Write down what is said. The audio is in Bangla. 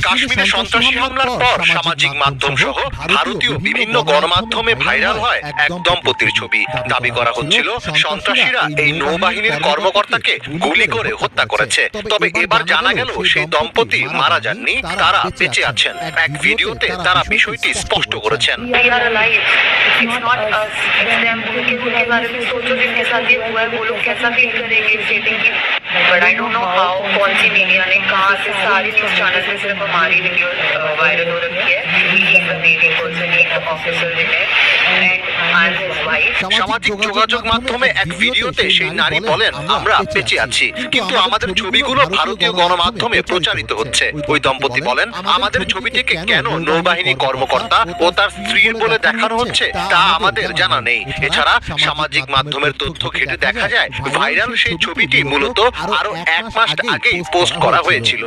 কাশ্মীরে সন্ত্রাসী হামলার পর সামাজিক মাধ্যম সহ ভারতীয় বিভিন্ন গণমাধ্যমে ভাইরাল হয় এক দম্পতির ছবি। দাবি করা হচ্ছিল সন্ত্রাসীরা এই নৌবাহিনীর কর্মকর্তাকে গুলি করে হত্যা করেছে। তবে এবার জানা গেল সেই দম্পতি মারা যাননি, তারা বেঁচে আছেন। এক ভিডিওতে তারা বিষয়টি স্পষ্ট করেছেন। But I don't know how, कौन सी मीडिया ने कहा से सारी न्यूज चैनल पे सिर्फ हमारी वीडियो वायरल हो रही है। He is a media person, he is an officer in it, and I'm his wife. সামাজিক যোগাযোগ মাধ্যমে এক ভিডিওতে সেই নারী বলেন, আমরা বেঁচে আছি, কিন্তু আমাদের ছবিগুলো ভারতীয় গণমাধ্যমে প্রচারিত হচ্ছে। ওই দম্পতি বলেন, আমাদের ছবিটিকে কেন নৌবাহিনী কর্মকর্তা ও তার স্ত্রীর বলে দেখানো হচ্ছে তা আমাদের জানা নেই। এছাড়া সামাজিক মাধ্যমের তথ্য ঘেঁটে দেখা যায় ভাইরাল সেই ছবিটি মূলত আরো 1 মাস আগেই পোস্ট করা হয়েছিল।